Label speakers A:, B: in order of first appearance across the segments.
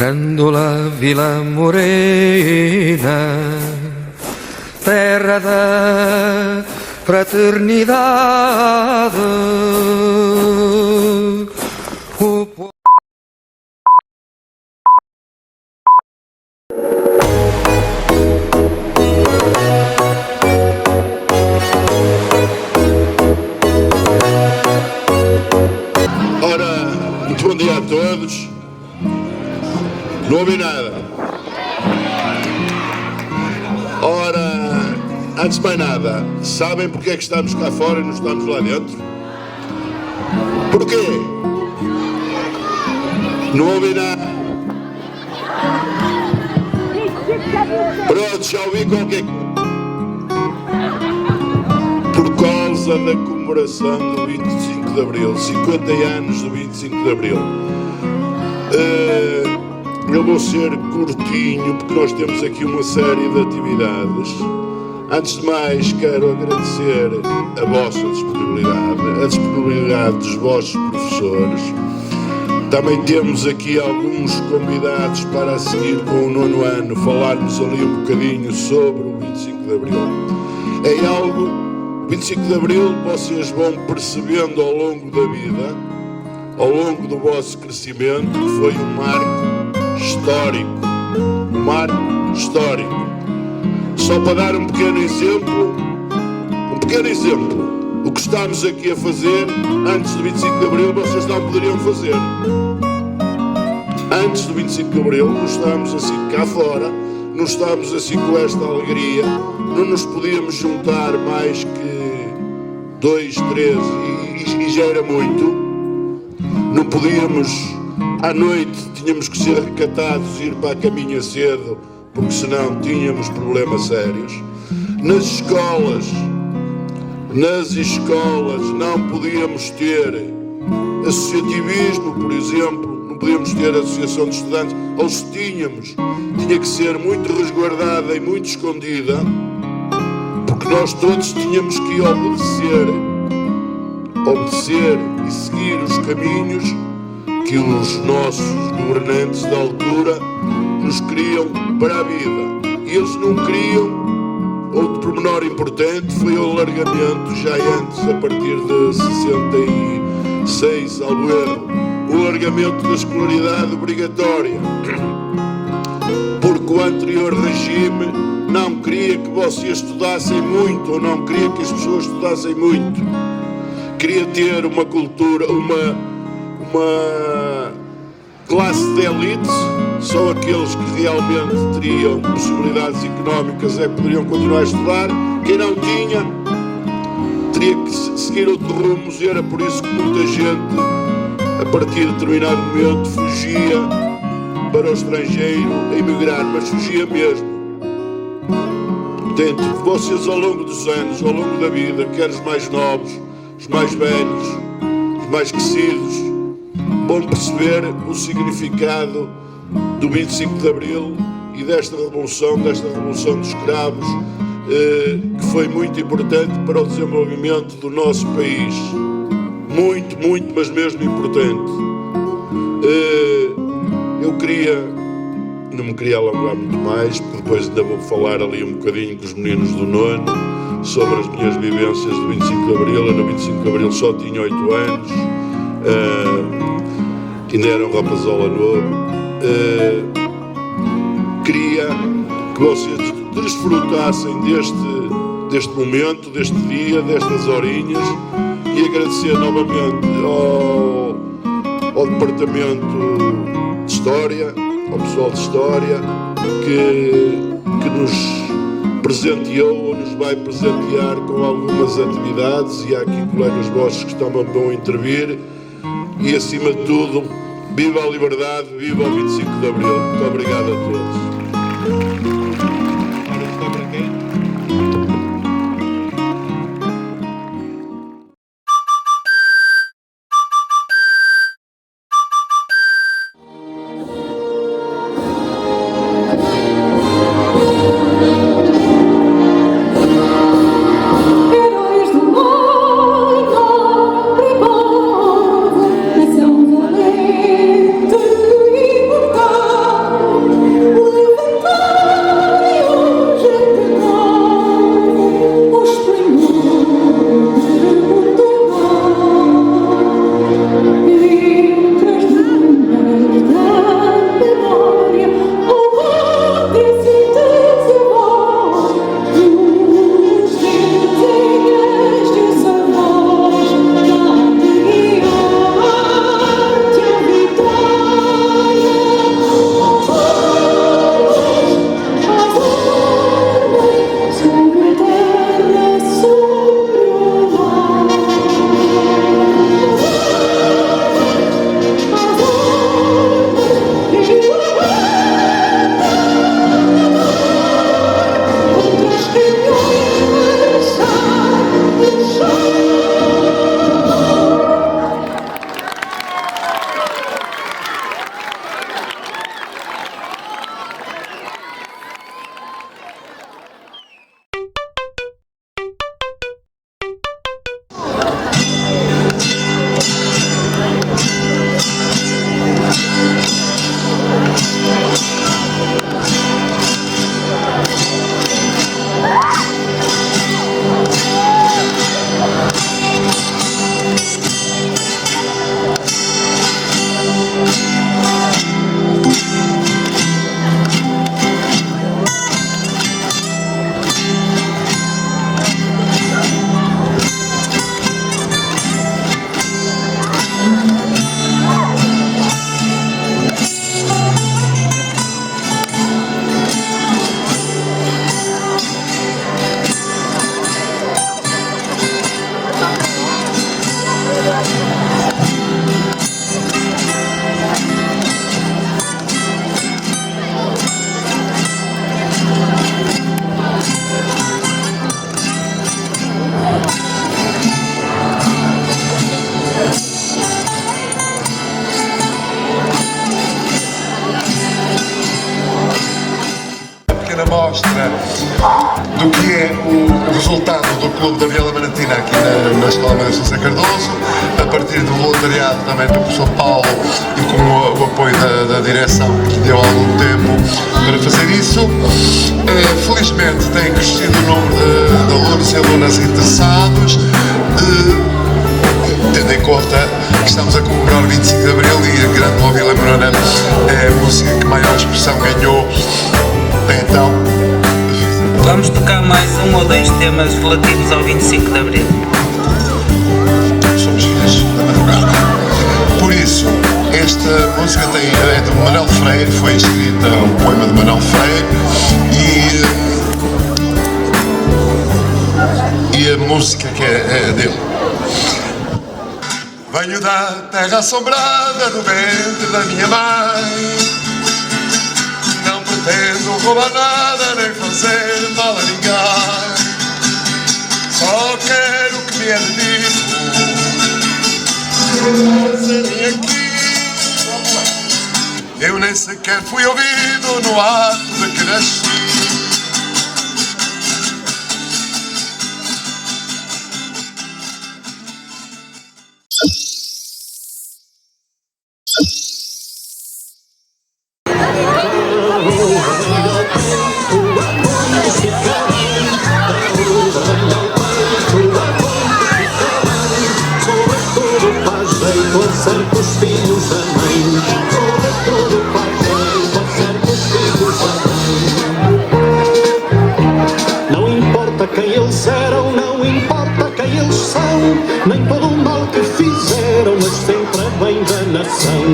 A: Grândola Vila Morena, terra da fraternidade.
B: Ora, muito bom dia a todos. Não ouvi nada. Ora, antes de mais nada, sabem porque é que estamos cá fora e não estamos lá dentro? Porquê? Não ouvi nada. Pronto, já ouvi qualquer coisa. Por causa da comemoração do 25 de Abril, 50 anos do 25 de Abril. Eu vou ser curtinho porque nós temos aqui uma série de atividades. Antes de mais, quero agradecer a vossa disponibilidade, a disponibilidade dos vossos professores. Também temos aqui alguns convidados para a seguir com o 9º ano falar-nos ali um bocadinho sobre o 25 de Abril. É algo, 25 de Abril, vocês vão percebendo ao longo da vida, ao longo do vosso crescimento, que foi um marco histórico. Um marco histórico. Só para dar um pequeno exemplo, o que estamos aqui a fazer antes do 25 de Abril, vocês não poderiam fazer. Antes do 25 de Abril, não estávamos assim cá fora, não estávamos assim com esta alegria, não nos podíamos juntar mais que 2, 3 e já era muito. Não podíamos, à noite tínhamos que ser recatados e ir para a caminha cedo, porque senão tínhamos problemas sérios. Nas escolas não podíamos ter associativismo, por exemplo, não podíamos ter associação de estudantes, ou se tínhamos, tinha que ser muito resguardada e muito escondida, porque nós todos tínhamos que obedecer e seguir os caminhos que os nossos governantes da altura nos queriam para a vida. E eles não queriam. Outro pormenor importante foi o alargamento, já antes, a partir de 66, salvo erro, o alargamento da escolaridade obrigatória, porque o anterior regime não queria que vocês estudassem muito, ou não queria que as pessoas estudassem muito. Queria ter uma cultura, uma classe de elite, só aqueles que realmente teriam possibilidades económicas é que poderiam continuar a estudar. Quem não tinha, teria que seguir outro rumo, e era por isso que muita gente, a partir de determinado momento, fugia para o estrangeiro a emigrar, mas fugia mesmo. Portanto, vocês ao longo dos anos, ao longo da vida, quer os mais novos, os mais velhos, os mais crescidos, vão perceber o significado do 25 de Abril e desta revolução dos escravos, que foi muito importante para o desenvolvimento do nosso país. Muito, muito, mas mesmo importante. Não me queria alongar muito mais, porque depois ainda vou falar ali um bocadinho com os meninos do 9º sobre as minhas vivências do 25 de Abril. Eu no 25 de Abril só tinha 8 anos, ainda era um rapazola novo. Queria que vocês desfrutassem deste momento, deste dia, destas horinhas, e agradecer novamente ao Departamento de História, ao pessoal de História, que nos presenteou ou nos vai presentear com algumas atividades, e há aqui colegas vossos que também vão intervir. E acima de tudo, viva a liberdade, viva o 25 de Abril. Muito obrigado a todos.
C: Nação valente e imortal.
B: do que é o resultado do Clube da Vila Manantina aqui na Escola Maria José Cardoso, a partir do voluntariado também do professor Paulo e com o apoio da direção que deu algum tempo para fazer isso. Felizmente tem crescido o número de alunos e alunas interessados, tendo em conta que estamos a comemorar o 25 de Abril e a Grande Boa Vila Morona é a música que maior expressão ganhou. Então,
C: vamos tocar mais um ou dois temas relativos ao 25 de Abril.
B: Somos filhos da madrugada. Por isso, esta música é de Manuel Freire, foi escrita um poema de Manuel Freire e a música que é dele. Venho da terra assombrada do ventre da minha mãe. Não pretendo roubar nada nem fazer mal a ninguém. Só quero que me é dito serem aqui. Eu nem sequer fui ouvido no ato de que nasci.
D: Certos filhos da mãe, sobretudo faz bem, certos filhos da mãe. Não importa quem eles eram, não importa quem eles são, nem todo o mal que fizeram, mas sempre a bem da nação.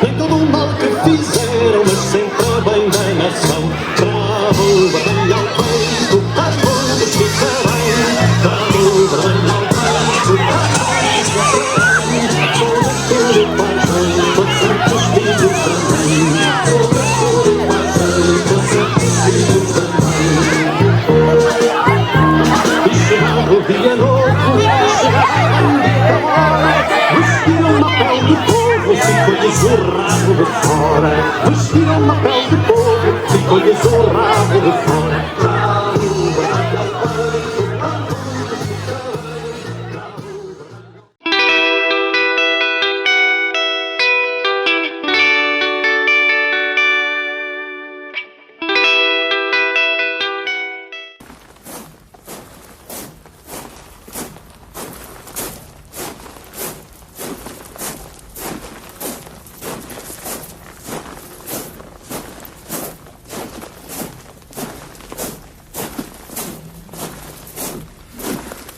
D: Nem todo o mal que fizeram, mas sempre a bem da nação. Bravo, baralho ao peito, a todos fica bem. Bravo, baralho ao peito, a todos fica bem. Dia novo, vestiram uma pele de povo, ficou-lhes o rabo de fora. Vestiram uma pele de povo, ficou-lhes o rabo de fora.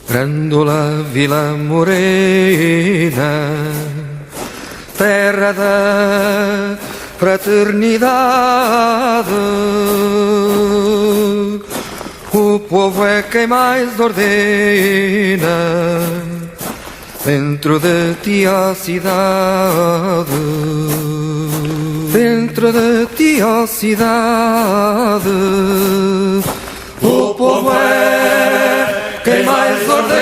A: Grândola Vila Morena, terra da fraternidade, o povo é quem mais ordena, dentro de ti a cidade, dentro de ti a cidade, o povo é quem mais ordena,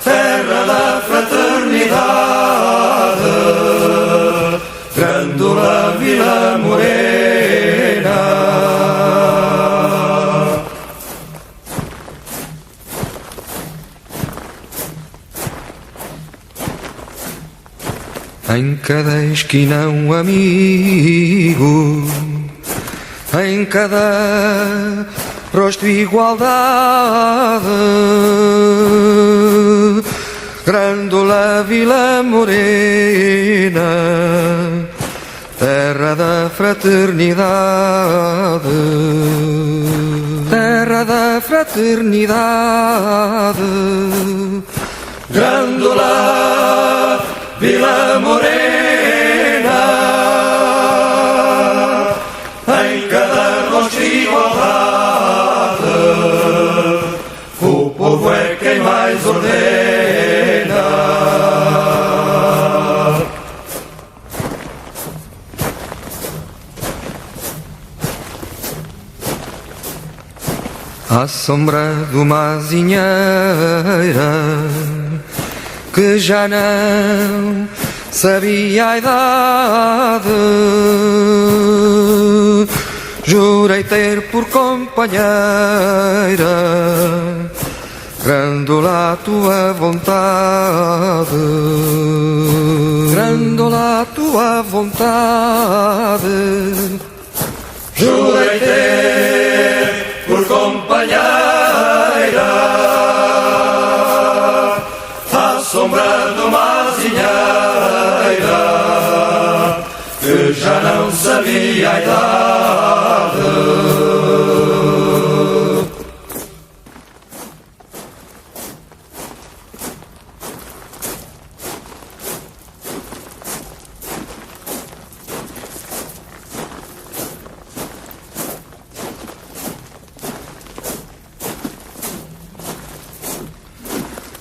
A: terra da fraternidade, Grândola Vila Morena. Em cada esquina um amigo, em cada rosto igualdade, Grândola Vila Morena, terra da fraternidade, terra da fraternidade, Grândola Vila Morena. Em cada rosto igualdade, o povo é quem mais ordena. À sombra de uma azinheira que já não sabia a idade, Jurei ter por companheira Grândola a tua vontade, Grândola a tua vontade. Jurei ter por companheira a sombra de uma azinheira que já não sabia a idade.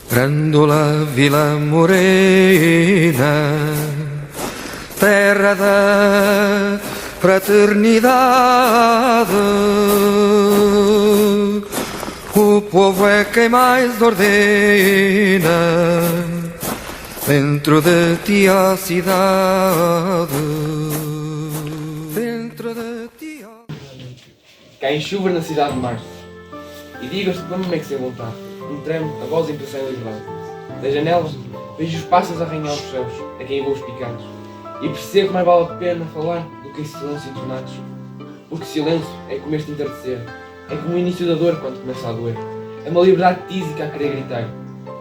A: Grândola Vila Morena, terra da fraternidade, o povo é quem mais ordena dentro de ti a cidade, dentro de ti a...
E: Cai chuva na cidade de Março, e digas-te como é que sem vontade. Um treme, a voz em pressão e liberdade. Da janela, vejo os pássaros arranhar os céus, a quem voos picados. E percebo que mais vale a pena falar do que em silêncio entonados. Porque silêncio é como este entardecer. É como o início da dor quando começa a doer. É uma liberdade tísica a querer gritar.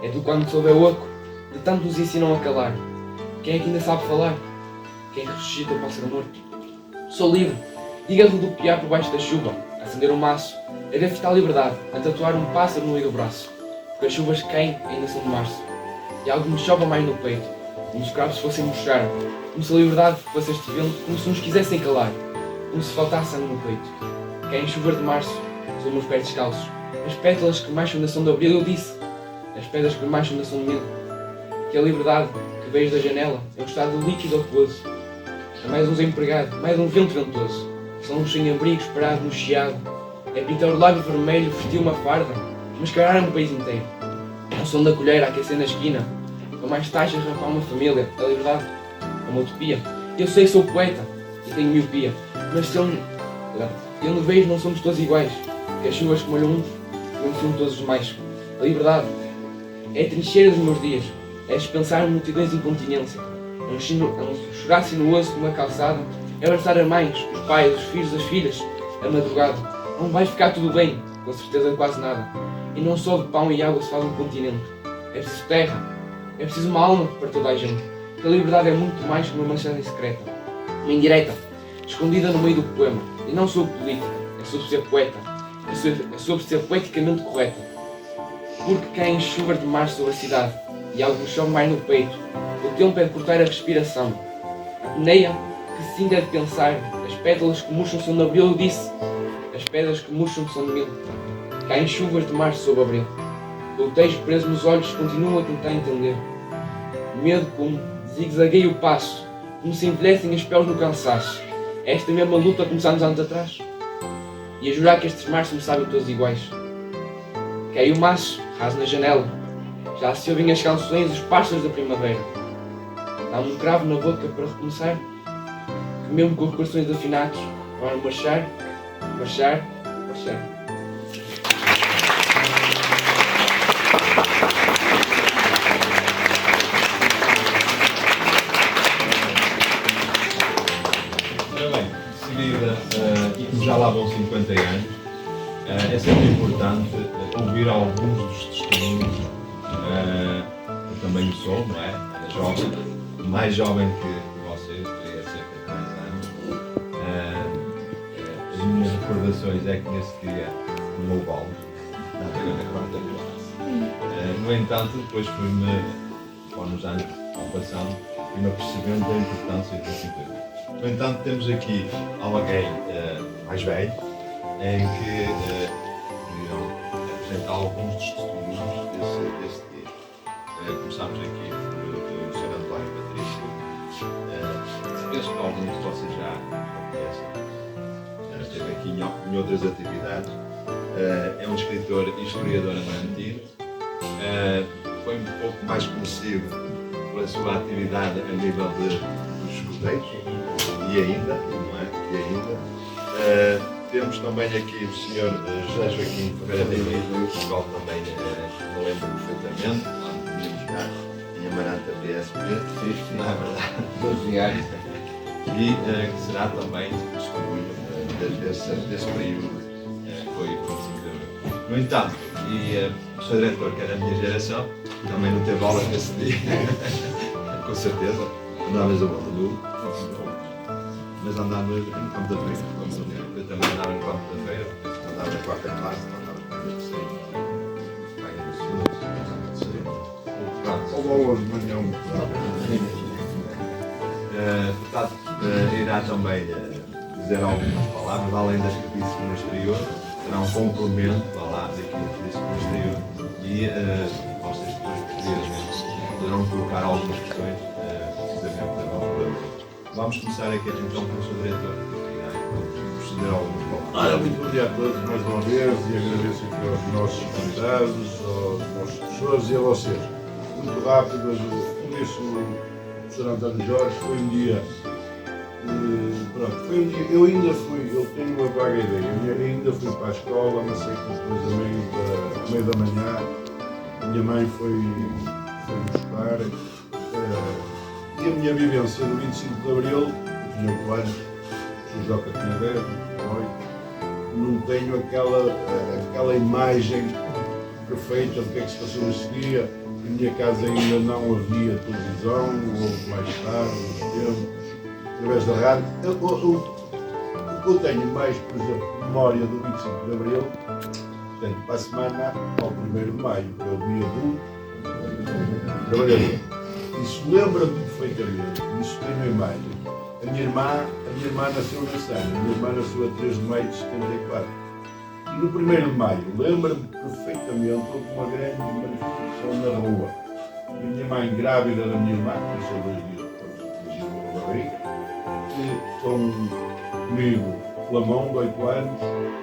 E: É do quando soube o oco, de tanto nos ensinam a calar. Quem é que ainda sabe falar? Quem ressuscita o pássaro morto? Sou livre. Diga rodopiar por baixo da chuva, acender um maço, a grafitar a liberdade, a tatuar um pássaro no meio do braço. Porque as chuvas caem ainda são de março. E algo me chova mais no peito, como se os cravos fossem murchar, como se a liberdade fosse este vento, como se nos quisessem calar, como se faltasse sangue no peito. Caem chuvas de março, são meus pés descalços, as pétalas que marcham na som de abril, eu disse, as pedras que marcham na som de mil, que a liberdade que vejo da janela é um estado líquido aquoso. É mais um desempregado, mais um vento ventoso, são uns sem-abrigo esperado no chiado, é pintar o lábio vermelho, vestir uma farda, mascarar-me o país inteiro. O som da colheira a aquecer na esquina, com mais taxas rapar uma família, a liberdade é uma utopia. Eu sei que sou poeta e tenho miopia, mas se eu nos vejo não somos todos iguais, que as chuvas que molham uns influenciam todos os demais. A liberdade é a trincheira dos meus dias, é dispensar multidões de incontinência, é um chorar sinuoso numa calçada, é abraçar as mães, os pais, os filhos, as filhas, a madrugada. Não vai ficar tudo bem, com certeza de quase nada. E não só de pão e água se faz um continente. É preciso terra, é preciso uma alma para toda a gente. Que a liberdade é muito mais que uma mensagem secreta, uma indireta, escondida no meio do poema. E não sobre política, é sobre ser poeta, é sobre ser poeticamente correta. Porque caem chuvas de março sobre a cidade, e algo me chove mais no peito. O tempo é de cortar a respiração. A peneia que se cinga de pensar, as pétalas que murcham são de abril, eu disse, as pedras que murcham são de mil. Caem chuvas de março sobre abril. O tejo preso nos olhos continuo a tentar entender. Medo como zigue-zagueia o passo, como se envelhecem os pés no cansaço. É esta mesma luta que começámos anos atrás. E a jurar que estes marços me sabem todos iguais. Cai o maço, raso na janela. Já se ouvem as canções, os pássaros da primavera. Dá-me um cravo na boca para recomeçar. Que mesmo com os corações afinados, vão marchar, marchar, marchar.
F: E como já lá vão 50 anos, é sempre importante ouvir alguns dos testemunhos. Eu também sou, não é? Era jovem, mais jovem que vocês, teria cerca de 10 anos. As minhas recordações é que nesse dia não houve aulas, na quarta classe. No entanto, depois fui-me, conforme os anos vão passando, fui-me apercebendo da importância do conteúdo. No entanto, temos aqui alguém mais velho, em que irão apresentar alguns dos testemunhos desse dia. Começamos aqui por Sr. António Patrício. Penso que alguns de vocês já conhecem. Esteve aqui em outras atividades. É um escritor e historiador argentino. Foi um pouco mais conhecido pela sua atividade a nível dos escuteiros. E ainda, não é? E ainda, Temos também aqui o Sr. José Joaquim Ferreira David, o qual também me lembro perfeitamente, lá no tínhamos cá em Amaranta PSP, não é verdade? 12 anos. E que será também testemunho desse período que foi o 25 de Abril. No entanto, o Sr. Diretor, que é da minha geração, também não teve aulas nesse dia, com certeza, andávamos a volta do mas andávamos em campo da feira, eu também andava em campo da feira, andava na quarta classe, andava na terceira, portanto, irá também dizer algumas palavras, além das que disse no exterior, será um complemento, daquilo que disse no exterior, e vocês depois posteriormente poderão colocar algumas questões precisamente da nossa pergunta. Vamos começar aqui então com o Sr. Diretor, que irá proceder a algumas palavras.
B: Muito bom dia a todos mais uma vez e agradeço aqui aos nossos convidados, aos nossos professores e a vocês. Muito rápido, como disse o Sr. António Jorge, foi um dia. Pronto, foi um dia. Eu tenho uma vaga ideia, eu ainda fui para a escola, mas sei que depois a meio da manhã, minha mãe foi buscar. E a minha vivência do 25 de Abril, eu tinha 8 anos, o Joca tinha 10, 8, não tenho aquela imagem perfeita do que é que se passou nesse dia. Em minha casa ainda não havia televisão, houve mais tarde, nos tempos, através da rádio. O que eu tenho mais, por exemplo, memória do 25 de Abril, portanto, para a semana ao 1º de Maio, que é o dia do trabalhador. Isso lembra-me perfeitamente, isso tem uma imagem. A minha irmã nasceu nesse ano, a minha irmã nasceu a 3 de maio de 74. E no 1º de maio, lembra-me perfeitamente, houve uma grande manifestação na rua. E a minha mãe, grávida da minha irmã, que nasceu 2 dias depois da barriga, comigo pela mão de 8 anos,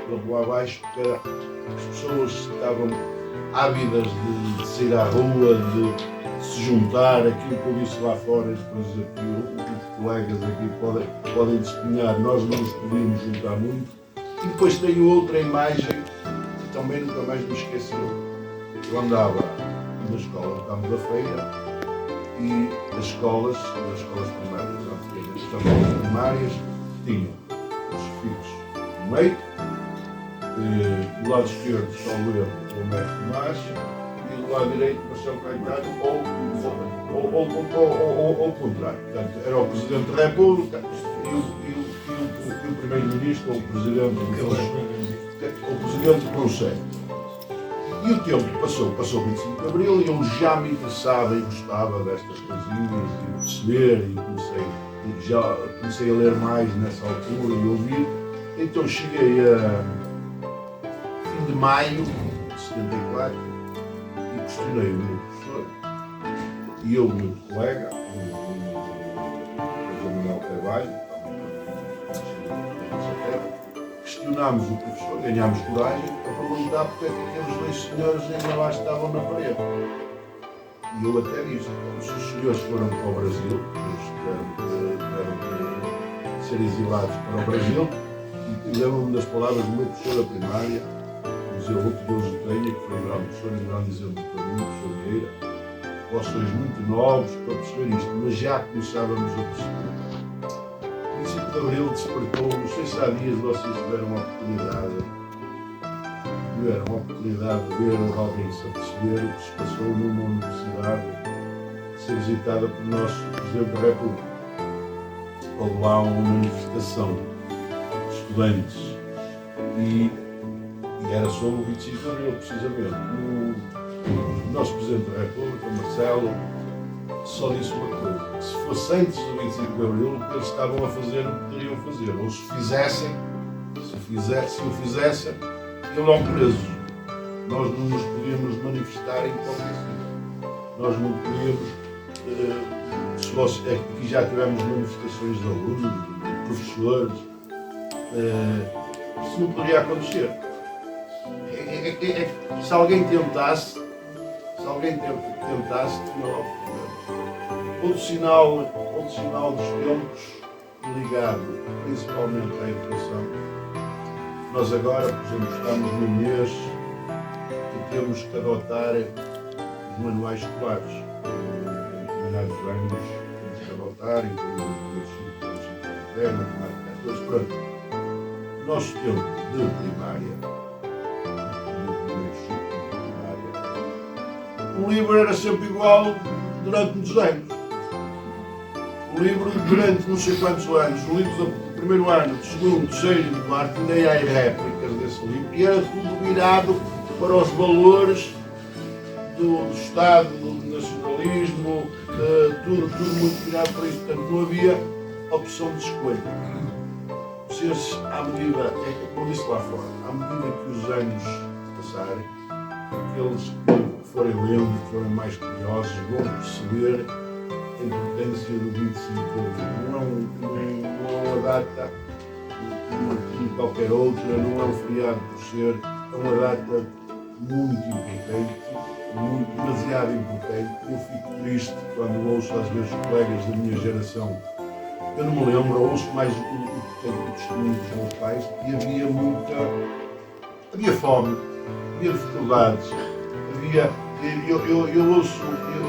B: pela rua abaixo, porque as pessoas estavam ávidas de sair à rua, de se juntar, aquilo que eu disse lá fora, e depois aqui os colegas aqui podem testemunhar, nós não nos podíamos juntar muito. E depois tenho outra imagem que também nunca mais me esqueceu. Eu andava na escola no campo da feira e as escolas primárias, também primárias, tinham os filhos no meio, do lado esquerdo só o Mestre Tomás, e do lado direito Marcelo Caetano ou o contrário. Portanto, era o Presidente da República e o Primeiro-Ministro ou o Presidente do Conselho. E o tempo passou o 25 de Abril e eu já me interessava e gostava destas coisinhas e perceber e comecei a ler mais nessa altura e ouvir. Então cheguei a fim de maio de 74 e questionei o meu professor e eu, o meu colega, o Manuel Carvalho, questionámos o professor, ganhámos coragem para perguntar porque é que aqueles 2 senhores ainda lá estavam na parede. E eu até disse, se os senhores foram para o Brasil, eles tiveram que ser exilados para o Brasil, e lembro-me das palavras do meu professor da primária, dizer o que Deus o tenha, que foi um grande professor, um grande exemplo para mim, o professor Vieira. Vós sois muito novos para perceber isto, mas já começávamos a perceber. O 25 de Abril despertou, não sei se há dias vocês tiveram a oportunidade de ver ou alguém se aperceber o que se passou numa universidade de ser visitada por nosso Presidente da República. Houve lá uma manifestação de estudantes e era sobre o 25 de Abril, precisamente. O nosso Presidente da República, Marcelo, só disse uma coisa, que se fosse antes do 25 de Abril, o que eles estavam a fazer, o que poderiam fazer. Ou se o fizessem, iam logo presos. Nós não nos podíamos manifestar em qualquer sítio. Nós não podíamos, aqui já tivemos manifestações de alunos, de professores, isso não poderia acontecer. Se alguém tentasse, tinha logo problema. Outro sinal dos tempos, ligado principalmente à educação, Nós agora, por exemplo, estamos num mês e temos que adotar os manuais escolares. Em determinados anos temos que adotar, incluindo o matemática, todos pronto. Nosso tempo de primária, o livro era sempre igual durante muitos anos. O livro durante não sei quantos anos, o livro do primeiro ano, do segundo, terceiro e do quarto, ainda há réplicas desse livro, e era tudo virado para os valores do Estado, do nacionalismo, tudo muito virado para isso. Portanto, não havia opção de escolha. Vocês, à medida, como disse lá fora, à medida que os anos passarem, aqueles que forem lendo, que forem mais curiosos, vão perceber a importância do 25 de Abril. Não é uma data como qualquer outra, não é um feriado por ser, é uma data muito importante, demasiado importante. Eu fico triste quando ouço às vezes colegas da minha geração, eu não me lembro, ouço mais o testemunho dos meus pais, e havia fome, havia dificuldades,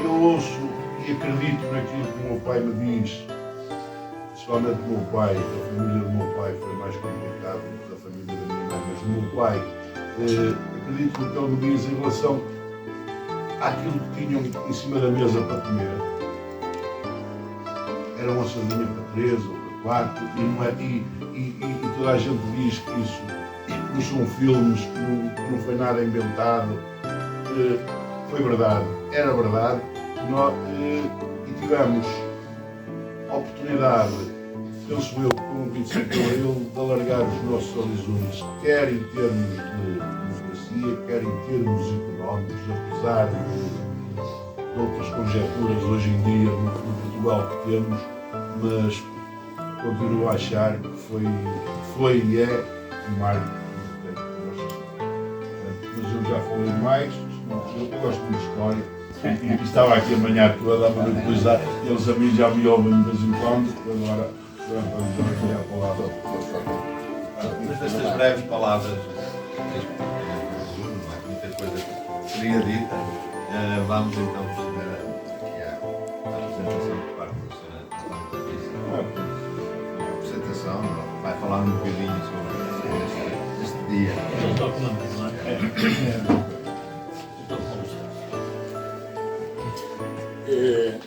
B: eu ouço e acredito naquilo que o meu pai me diz, principalmente o meu pai. A família do meu pai foi mais complicada do que a família da minha mãe, mas o meu pai, acredito no que ele me diz em relação àquilo que tinham em cima da mesa para comer. Era uma sardinha para 3 ou para 4, e toda a gente diz que isso não são filmes, que não foi nada inventado. Foi verdade, era verdade. E tivemos a oportunidade, penso eu, com o 25 de Abril, de alargar os nossos horizontes, quer em termos de democracia, quer em termos económicos, apesar de outras conjecturas hoje em dia no Portugal que temos, mas continuo a achar que foi e é um marco importante. Mas eu já falei mais, eu gosto muito de história. E estava aqui a manhã toda a manipulizar, eles a mim já me ouvem de vez em quando, agora já a palavra.
F: Mas destas breves palavras, muita coisa seria dita, vamos então proceder aqui à apresentação por parte da senhora Patrícia. A apresentação vai falar um bocadinho sobre este dia.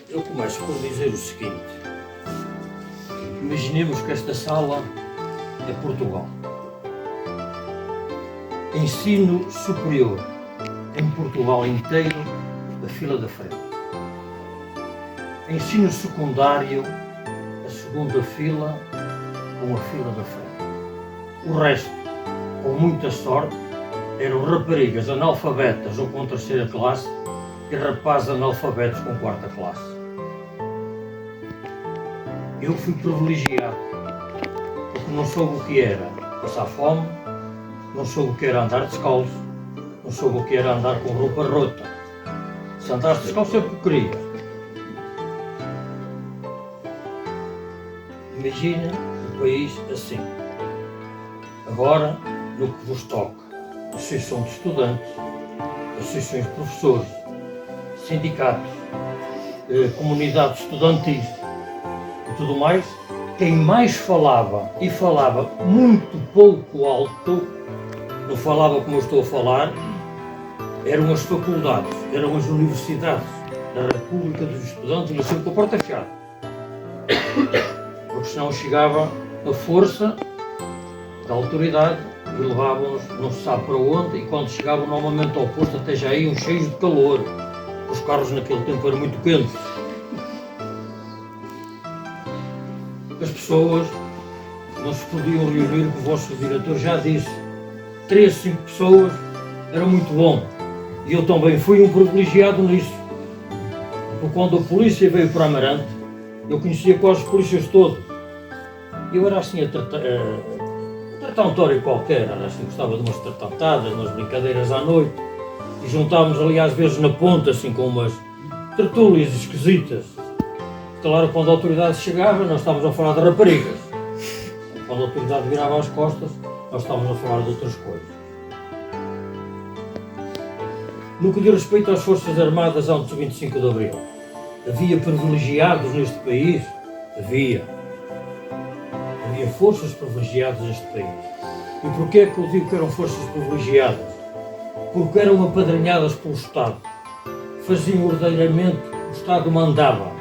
G: Eu começo por dizer o seguinte: imaginemos que esta sala é Portugal. Ensino superior em Portugal inteiro, a fila da frente. Ensino secundário, a segunda fila, com a fila da frente. O resto, com muita sorte, eram raparigas analfabetas ou com terceira classe e rapazes analfabetos com quarta classe. Eu fui privilegiado, porque não soube o que era passar fome, não soube o que era andar descalço, não soube o que era andar com roupa rota. Se andaste descalço é porque queria. Imagina o país assim. Agora, no que vos toca, associação de estudantes, associações de professores, sindicatos, comunidades estudantis e tudo mais, quem mais falava, e falava muito pouco alto, não falava como eu estou a falar, eram as faculdades, eram as universidades da República dos Estudantes, mas sempre com a porta fechada. Porque senão chegava a força da autoridade e levavam-nos não se sabe para onde, e quando chegavam novamente ao posto até já iam cheios de calor. Os carros naquele tempo eram muito quentes. As pessoas não se podiam reunir, que o vosso diretor já disse. 3, 5 pessoas era muito bom. E eu também fui um privilegiado nisso. Porque quando a polícia veio para Amarante, eu conhecia quase os polícias todos. Eu era assim a tratantório qualquer, era assim, gostava de umas tratantadas, umas brincadeiras à noite. E juntávamos ali às vezes na ponta, assim, com umas tertúlias esquisitas. Claro, quando a autoridade chegava, nós estávamos a falar de raparigas. Quando a autoridade virava as costas, nós estávamos a falar de outras coisas. No que diz respeito às Forças Armadas antes do 25 de Abril, havia privilegiados neste país? Havia. Havia forças privilegiadas neste país. E porquê é que eu digo que eram forças privilegiadas? Porque eram apadrinhadas pelo Estado. Faziam ordenamento, o Estado mandava.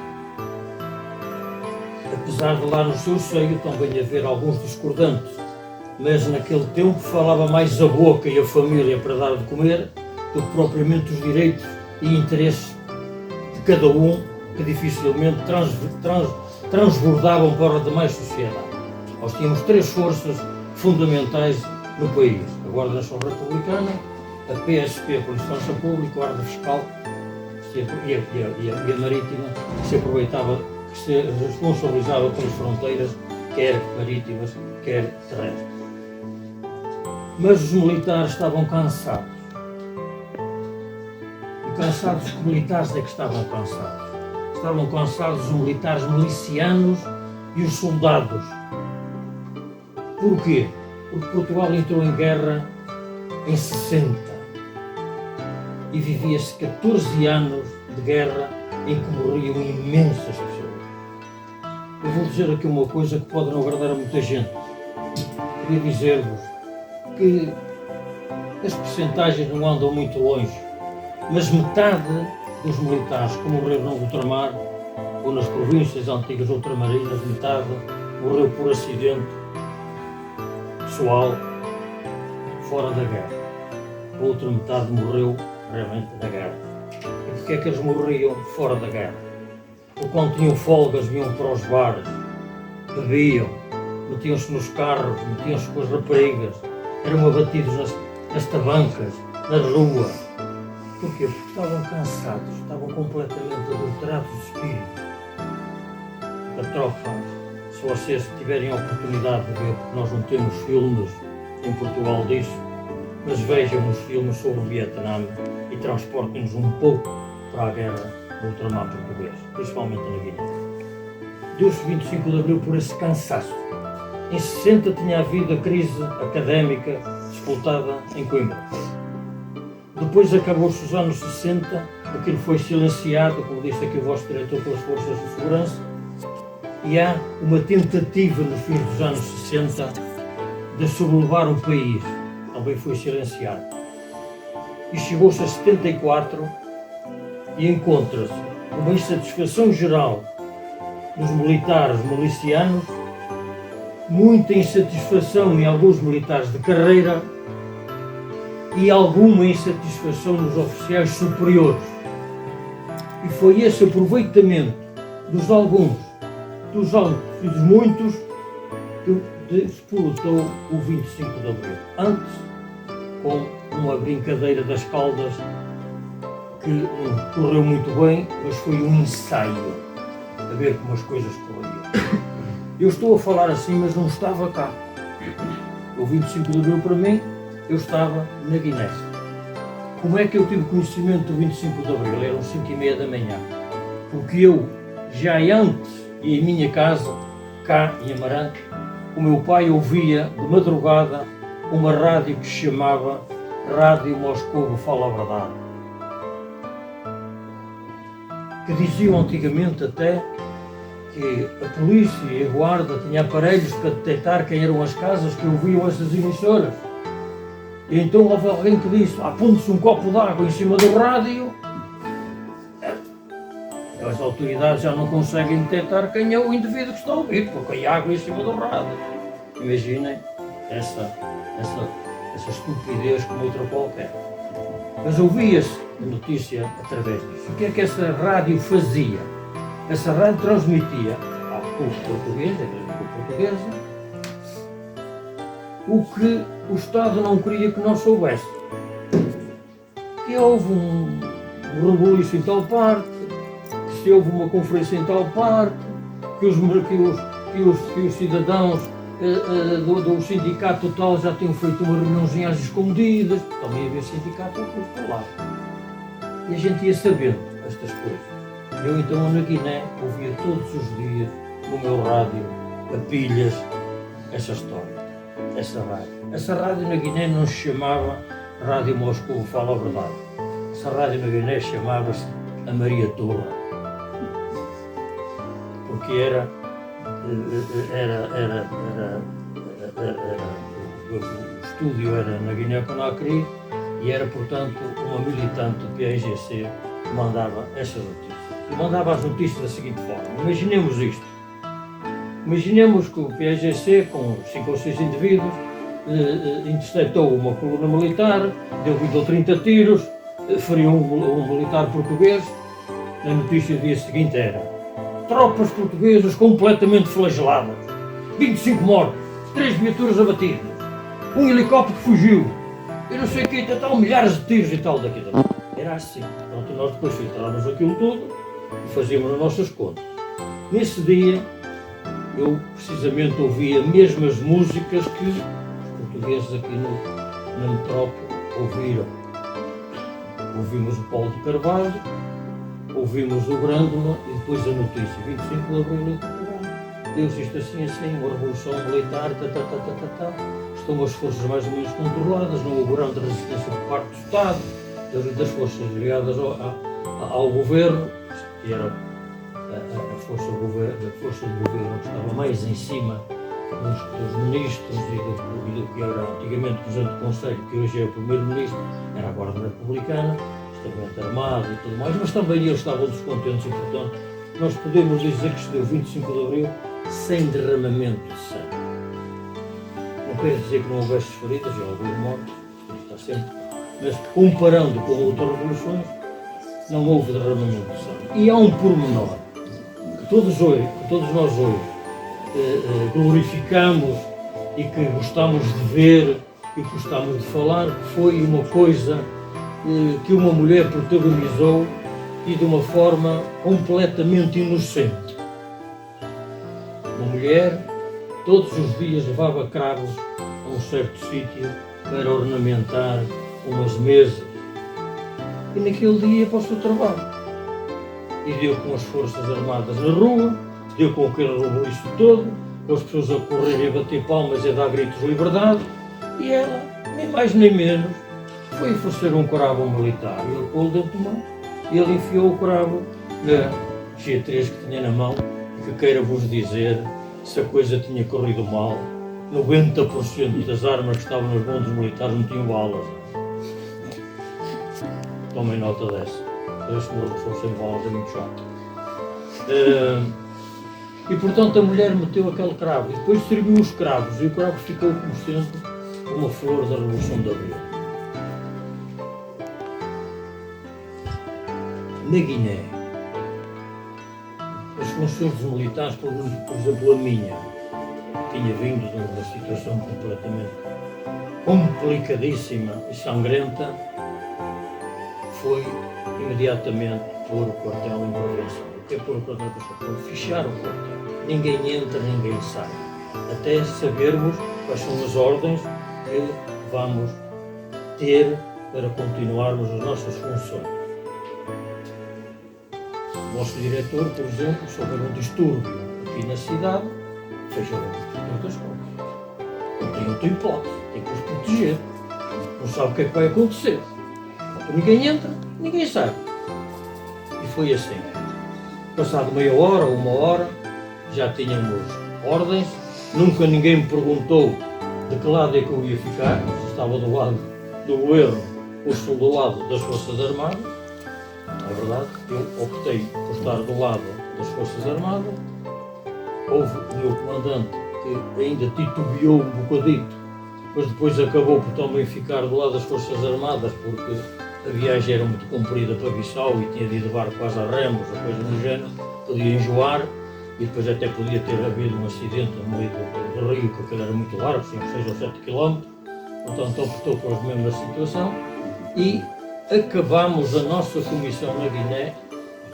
G: Apesar de lá no seu seio também haver alguns discordantes, mas naquele tempo falava mais a boca e a família para dar de comer do que propriamente os direitos e interesses de cada um, que dificilmente transbordavam para a demais sociedade. Nós tínhamos três forças fundamentais no país: a Guarda Nacional Republicana, a PSP, a Polícia Pública, a Guarda Fiscal e a Marítima, que se aproveitava, que se responsabilizava pelas fronteiras, quer marítimas, quer terrestres. Mas os militares estavam cansados. E cansados, os militares é que estavam cansados. Estavam cansados os militares milicianos e os soldados. Porquê? Porque Portugal entrou em guerra em 60 e vivia-se 14 anos de guerra em que morriam imensas pessoas. Eu vou dizer aqui uma coisa que pode não agradar a muita gente. Queria dizer-vos que as percentagens não andam muito longe, mas metade dos militares que morreram no ultramar ou nas províncias antigas ultramarinas, metade morreu por acidente pessoal fora da guerra. A outra metade morreu realmente na guerra. E porquê é que eles morriam fora da guerra? Porque quando tinham folgas vinham para os bares, bebiam, metiam-se nos carros, metiam-se com as raparigas, eram abatidos nas tabancas, na rua. Porquê? Porque estavam cansados, estavam completamente adulterados de espírito. A tropa, se vocês tiverem a oportunidade de ver, porque nós não temos filmes em Portugal disso, mas vejam os filmes sobre o Vietnã e transportem-nos um pouco para a guerra do ultramar português, principalmente na Guiné. Deu-se 25 de Abril por esse cansaço. Em 60 tinha havido a crise académica disputada em Coimbra. Depois acabou-se os anos 60, aquilo foi silenciado, como disse aqui o vosso diretor, pelas forças de segurança, e há uma tentativa no fim dos anos 60 de sublevar o país, também foi silenciado. E chegou-se a 74 e encontra-se uma insatisfação geral dos militares milicianos, muita insatisfação em alguns militares de carreira e alguma insatisfação nos oficiais superiores. E foi esse aproveitamento dos alguns, dos altos e dos muitos que despolutou o 25 de Abril. Antes, com uma brincadeira das Caldas que não correu muito bem, mas foi um ensaio a ver como as coisas corriam. Eu estou a falar assim, mas não estava cá. O 25 de Abril, para mim, eu estava na Guiné. Como é que eu tive conhecimento do 25 de Abril? Eram 5h30 da manhã. Porque eu, já antes, e em minha casa, cá em Amarante, o meu pai ouvia de madrugada uma rádio que se chamava Rádio Moscou Fala a Verdade. Que diziam antigamente até que a polícia e a guarda tinham aparelhos para detectar quem eram as casas que ouviam essas emissoras. E então houve alguém que disse: aponte-se um copo de água em cima do rádio. As autoridades já não conseguem detectar quem é o indivíduo que está a ouvir, porque tem água em cima do rádio. Imaginem essa estupidez como outra qualquer. Mas ouvia-se a notícia através disso. O que é que essa rádio fazia? Essa rádio transmitia ao povo português, à Igreja Portuguesa, o que o Estado não queria que nós soubéssemos. Que houve um rebuliço em tal parte, que se houve uma conferência em tal parte, que os cidadãos do sindicato tal já tinham feito uma reuniãozinha às escondidas, também havia sindicato por lá. E a gente ia sabendo estas coisas. Eu então na Guiné ouvia todos os dias no meu rádio, a pilhas, essa história. essa rádio. Essa rádio na Guiné não se chamava Rádio Moscou, fala a verdade. Essa rádio na Guiné chamava-se a Maria Torra. Porque o estúdio era na Guiné-Conakry e era, portanto, uma militante do PAIGC que mandava essas notícias. E mandava as notícias da seguinte forma. Imaginemos isto. Imaginemos que o PAIGC, com 5 ou 6 indivíduos, interceptou uma coluna militar, deu 20 ou 30 tiros, feriu um militar português. A notícia do dia seguinte era: tropas portuguesas completamente flageladas, 25 mortos, 3 viaturas abatidas, um helicóptero que fugiu, eu não sei o que, tal, milhares de tiros e tal daqui. Era assim. Pronto, nós depois filtrávamos aquilo tudo e fazíamos as nossas contas. Nesse dia, eu precisamente ouvi as mesmas músicas que os portugueses aqui na metrópole ouviram. Ouvimos o Paulo de Carvalho, ouvimos o Grândola e depois a notícia, 25 de abril, deu-se isto assim, uma revolução militar, estão as forças mais ou menos controladas, não houve grande resistência por parte do Estado, das forças ligadas ao governo, que era a força de governo que estava mais em cima dos ministros e do que era antigamente o Presidente do Conselho, que hoje é o Primeiro-Ministro, era a Guarda Republicana, extremamente armado e tudo mais, mas também eles estavam descontentes e, portanto, nós podemos dizer que se deu 25 de Abril sem derramamento de sangue. Não quero dizer que não houvesse feridas, já houve mortes, está sempre, mas comparando com outras revoluções, não houve derramamento de sangue. E há um pormenor que todos nós hoje glorificamos e que gostamos de ver e que gostamos de falar, que foi uma coisa que uma mulher protagonizou e de uma forma completamente inocente. Uma mulher todos os dias levava cravos a um certo sítio para ornamentar umas mesas e naquele dia ia para o seu trabalho e deu com as forças armadas na rua, deu com aquele rebuliço todo, com as pessoas a correr e a bater palmas e a dar gritos de liberdade, e ela, nem mais nem menos, foi oferecer um cravo militar e ele pô-lo dentro do mão. E ele enfiou o cravo na G3 que tinha na mão, que queira-vos dizer, se a coisa tinha corrido mal, 90% das armas que estavam nas mãos dos militares não tinham balas. Tomem nota dessa. Este morro sem balas é muito chato. E portanto a mulher meteu aquele cravo e depois distribuiu os cravos e o cravo ficou como sempre uma flor da Revolução de Abril. Na Guiné, as funções dos militares, por exemplo a minha, tinha vindo de uma situação completamente complicadíssima e sangrenta, foi imediatamente pôr o quartel em prevenção. O que é pôr o quartel em prevenção? Fichar o quartel. Ninguém entra, ninguém sai. Até sabermos quais são as ordens que vamos ter para continuarmos as nossas funções. O nosso diretor, por exemplo, se houver um distúrbio aqui na cidade, fechou as escolas. Não tem outra hipótese, tem que os proteger. Não sabe o que é que vai acontecer. Ninguém entra, ninguém sai. E foi assim. Passado meia hora ou uma hora, já tínhamos ordens. Nunca ninguém me perguntou de que lado é que eu ia ficar, se estava do lado do governo ou se do lado das Forças Armadas. Na verdade, eu optei por estar do lado das Forças Armadas. Houve o meu comandante que ainda titubeou um bocadito, mas depois acabou por também ficar do lado das Forças Armadas, porque a viagem era muito comprida para Bissau e tinha de levar quase a remos, ou coisa do género, podia enjoar e depois até podia ter havido um acidente no meio do rio, porque aquilo era muito largo, tinha 6 ou 7 km, portanto optou pela mesma situação e acabámos a nossa comissão na Guiné,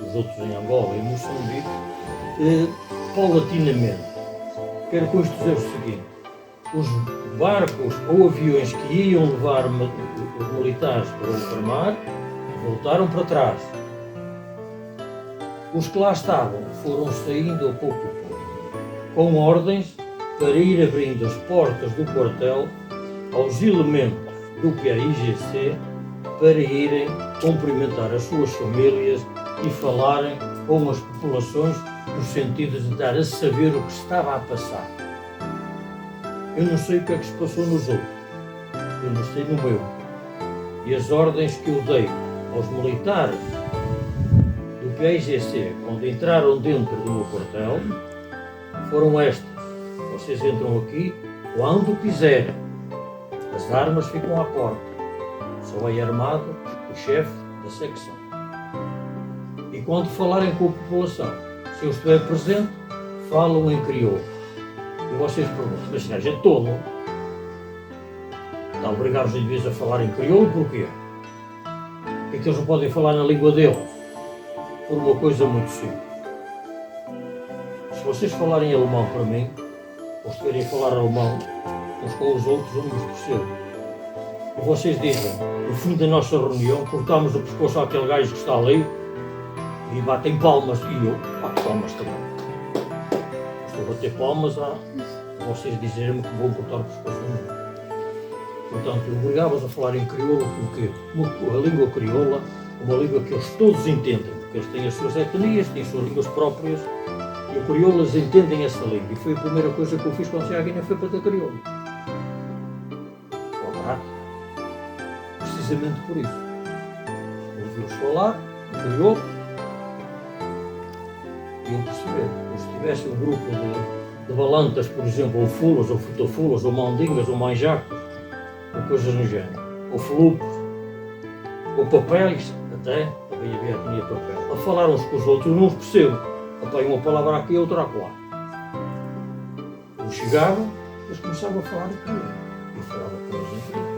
G: os outros em Angola e Moçambique, paulatinamente. Quero com isto dizer o seguinte: os barcos ou aviões que iam levar os militares para o ultramar voltaram para trás. Os que lá estavam foram saindo a pouco a pouco, com ordens para ir abrindo as portas do quartel aos elementos do PAIGC para irem cumprimentar as suas famílias e falarem com as populações no sentido de dar a saber o que estava a passar. Eu não sei o que é que se passou nos outros, eu não sei no meu. E as ordens que eu dei aos militares do PAIGC quando entraram dentro do meu quartel foram estas: vocês entram aqui quando quiserem, as armas ficam à porta, só é armado o chefe da secção. E quando falarem com a população, se eu estiver presente, falam em crioulo. E vocês perguntam, mas se a gente todo está a obrigar os indivíduos a falar em crioulo, porquê? É que eles não podem falar na língua deles? Por uma coisa muito simples. Se vocês falarem alemão para mim, ou estiverem a falar alemão uns com os outros, eu não vos percebo. E vocês dizem, no fim da nossa reunião, cortamos o pescoço àquele gajo que está ali e batem palmas, e eu bato palmas também. Estou a bater palmas a vocês dizerem-me que vão cortar o pescoço a mim. Portanto, eu obrigava-os a falar em crioulo porque a língua crioula é uma língua que eles todos entendem, porque eles têm as suas etnias, têm as suas línguas próprias, e os crioulas entendem essa língua. E foi a primeira coisa que eu fiz quando cheguei à Guiné, foi para ter crioulo. Precisamente por isso. Ouvi-os falar em crioulo e eu perceber. Se tivesse um grupo de balantas, por exemplo, ou fulas, ou fotofulas, ou mandingas, ou manjacos, ou coisas no género, ou flupos, ou papéis, até, também havia etnia papel, a falar uns com os outros, eu não os percebo. Apanho uma palavra aqui e outra acolá. Eu chegava, eles começavam a falar em crioulo. Eu falava com eles em crioulo.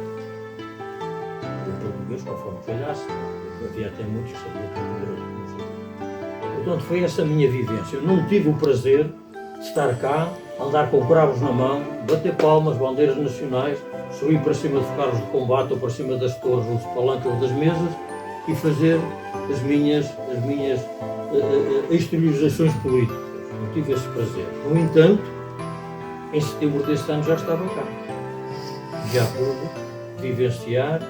G: Em português, conforme calhasse, havia até muitos que sabiam português. Portanto, foi essa a minha vivência. Eu não tive o prazer de estar cá, andar com cravos na mão, bater palmas, bandeiras nacionais, subir para cima de carros de combate ou para cima das torres, ou dos palanques ou das mesas e fazer as minhas exteriorizações políticas. Não tive esse prazer. No entanto, em setembro deste ano já estava cá. Já pude vivenciar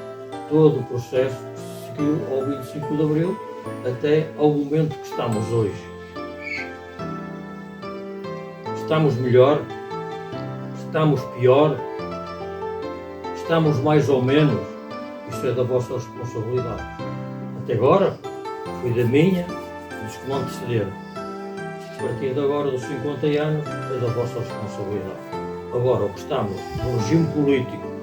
G: todo o processo que se seguiu ao 25 de Abril até ao momento que estamos hoje. Estamos melhor? Estamos pior? Estamos mais ou menos? Isso é da vossa responsabilidade. Até agora, foi da minha e dos que me antecederam. A partir de agora, dos 50 anos, é da vossa responsabilidade. Agora, o que estamos num regime político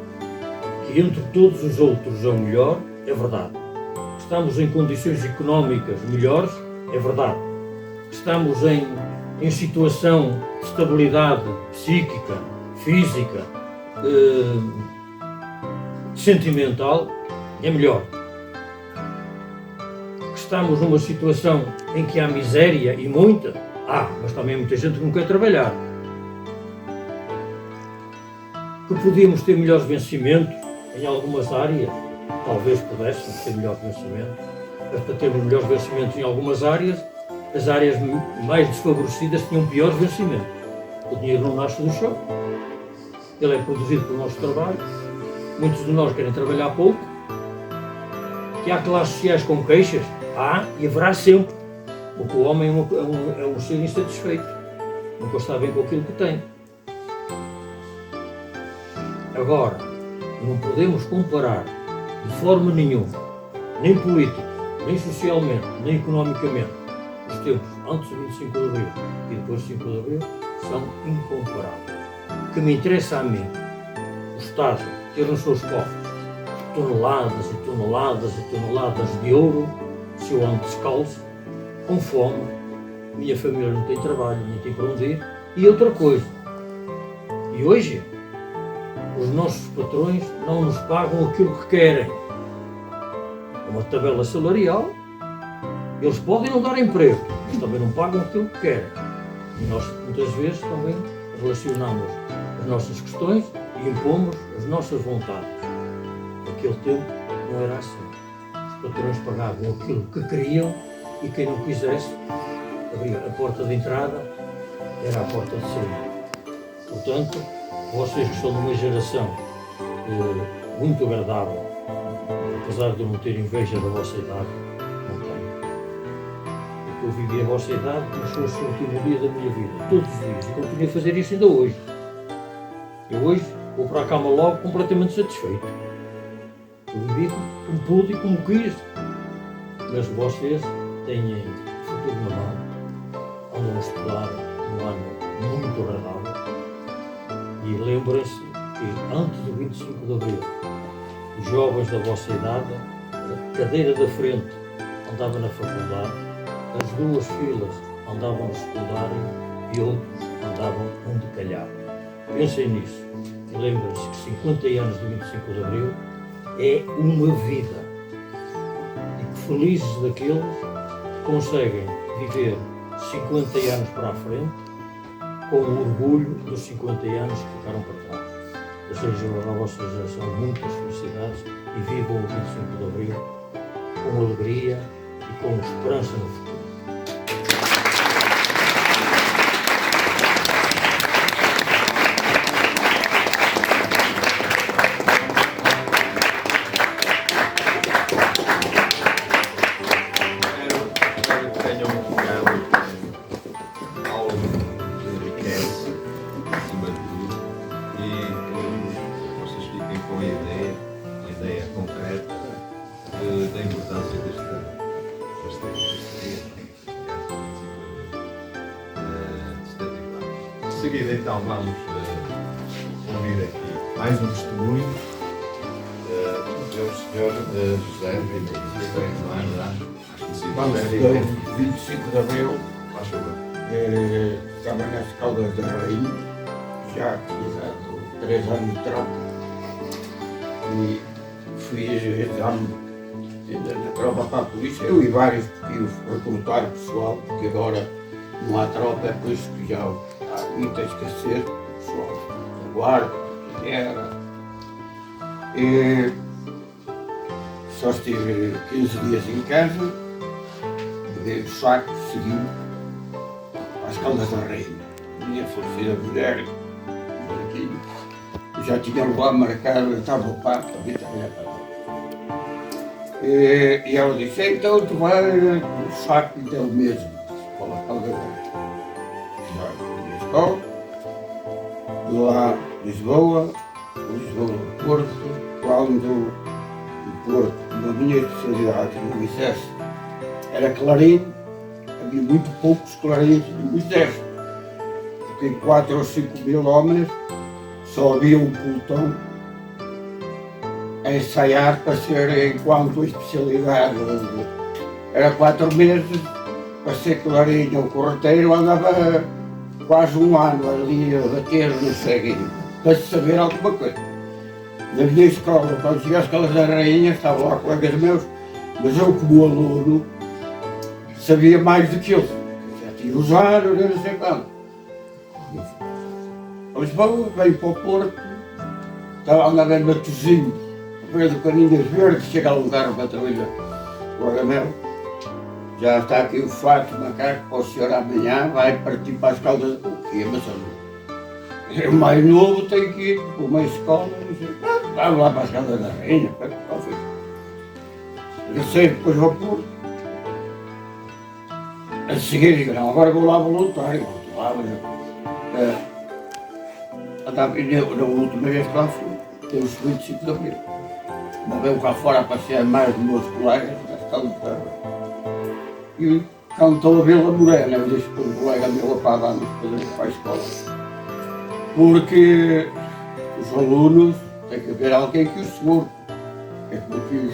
G: que entre todos os outros é o melhor, é verdade. Que estamos em condições económicas melhores, é verdade. Que estamos em situação de estabilidade psíquica, física, sentimental, é melhor. Que estamos numa situação em que há miséria e muita, mas também há muita gente que não quer trabalhar. Que podíamos ter melhores vencimentos em algumas áreas, talvez pudéssemos ter melhores vencimentos, mas para termos melhores vencimentos em algumas áreas, as áreas mais desfavorecidas tinham piores vencimentos. O dinheiro não nasce do chão, ele é produzido pelo nosso trabalho, muitos de nós querem trabalhar pouco, que há classes sociais com queixas, e haverá sempre, porque o homem é um ser insatisfeito, nunca está bem com aquilo que tem. Agora, não podemos comparar de forma nenhuma, nem política, nem socialmente, nem economicamente, os tempos antes do 25 de Abril e depois do 5 de Abril são incomparáveis. O que me interessa a mim, o Estado ter nos seus cofres toneladas e toneladas e toneladas de ouro, se eu ando descalço, com fome, minha família não tem trabalho, nem tem para onde ir, e outra coisa. E hoje, os nossos patrões não nos pagam aquilo que querem. É uma tabela salarial, eles podem não dar emprego, mas também não pagam aquilo que querem. E nós, muitas vezes, também relacionamos as nossas questões e impomos as nossas vontades. Naquele tempo não era assim. Os patrões pagavam aquilo que queriam e quem não quisesse, abria a porta de entrada, era a porta de saída. Portanto, vocês que são de uma geração muito agradável, apesar de eu não ter inveja da vossa idade, não tenho. Porque eu vivi a vossa idade, mas fosse o último dia da minha vida, todos os dias, e continuo a fazer isso ainda hoje. Eu hoje vou para a cama logo completamente satisfeito. Eu vivi como pude e como quis, mas vocês têm o futuro na mão, andam a estudar um ano muito agradável e lembrem-se que antes do 25 de Abril, os jovens da vossa idade, a cadeira da frente andava na faculdade, as duas filas andavam no secundário e outros andavam onde calhar. Pensem nisso e lembrem-se que 50 anos do 25 de Abril é uma vida e que felizes daqueles que conseguem viver 50 anos para a frente com o orgulho dos 50 anos que ficaram para trás. Desejo à vossa geração muitas felicidades e vivam o 25 de Abril com alegria e com esperança no futuro.
F: Espero que tenham ficado algo de enriquece, acima de tudo, e que vocês fiquem com a ideia concreta da importância deste dia, de seguida, então, vamos ouvir aqui mais um testemunho.
B: É o senhor José Vinícius.
H: Quando se deu 25 de Abril, estava nas Caldas da Rainha, já tinha dado 3 anos de tropa e fiz exame na tropa para a polícia, eu e vários, porque eu fui recrutar pessoal, porque agora não há tropa, é por isso que já há muita escassez de pessoal da guarda, da guerra. E só estive 15 dias em casa, peguei o saco, segui às Caldas da Rainha. Minha falecida mulher, um pouquinho, já tinha o lá marcado, eu estava o papo, a vida para lá. E ela disse, então tu vai o saco e deu mesmo, para a Caldas da Rainha. Já fui na escola, de lá Lisboa, Porto, quando Porto, na minha especialidade no exército, era clarim, havia muito poucos clarins no exército, porque em 4 ou 5 mil homens só havia um pelotão a ensaiar para ser, enquanto a especialidade era 4 meses, para ser clarim ou correteiro, andava quase um ano ali a bater no ceguinho, para se saber alguma coisa. Na minha escola, quando cheguei às Caldas da Rainha, estavam lá colegas meus, mas eu, como aluno, sabia mais do que eles. Já tinha usado, não sei quando. Lisboa, veio para o Porto, estava a andar em Matosinhos, a ver do Caninhas Verdes, chega a um carro para trabalhar. O Agamel, já está aqui o fato, o macaco, para o senhor amanhã, vai partir para as Caldas da Rainha, mas o mais novo tem que ir para uma escola, não sei. Estava lá para as Caldas da Rainha, regressei depois ao Porto. A seguir digo, não, agora vou lá voluntário, volto lá, mas na última vez que lá fui, teve os 25 de Abril. Veio cá fora a passear mais dos meus colegas, das Caldas da Rainha. E cantou a Vila Morena, eu disse para um colega meu para darmos para a escola. Porque os alunos têm que haver alguém que os segure. É porque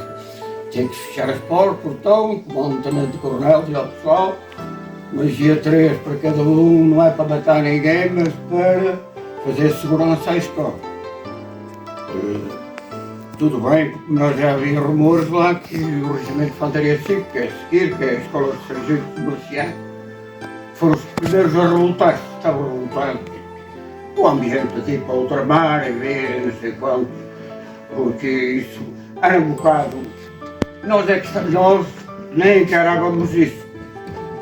H: tem que fechar as portas, portão, como o tenente-coronel diz ao pessoal, magia 3 para cada um, não é para matar ninguém, mas para fazer segurança à escola. Tudo bem, porque nós já havia rumores lá que o Regimento de Infantaria 5, que é a seguir, que é a Escola de Sargento Comerciante, foram os primeiros a revoltar-se, estavam a revoltar. O ambiente assim para ultramar, e ver, não sei quanto, porque isso era um bocado. Nós é que nós nem encarávamos isso.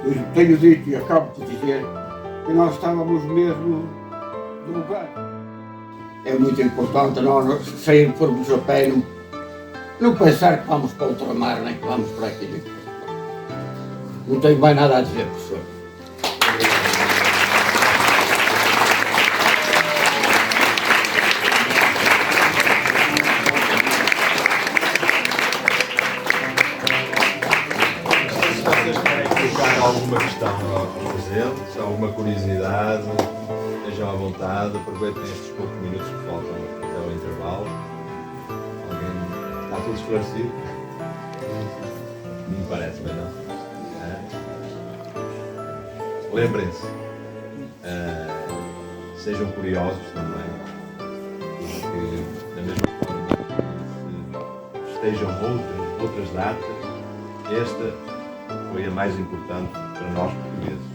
H: Eu tenho dito e acabo de dizer que nós estávamos mesmo do lugar. É muito importante nós sairmos a pé, não pensar que vamos para outra mar, nem que vamos para aqui. Não tenho mais nada a dizer, professor.
F: Se vocês querem colocar alguma questão aos presentes, alguma curiosidade, estejam à vontade, aproveitem estes poucos minutos que faltam até ao intervalo. Alguém está tudo esclarecido? Não me parece, mas não. Lembrem-se, sejam curiosos também, porque da mesma forma que estejam outras datas, esta foi a mais importante para nós portugueses.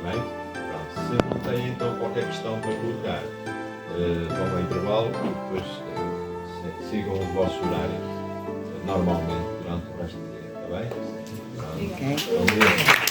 F: Bem? Pronto, se não têm então qualquer questão para colocar, vão ao intervalo e depois sigam os vossos horários normalmente durante o resto do dia, está bem? Pronto. Bom dia.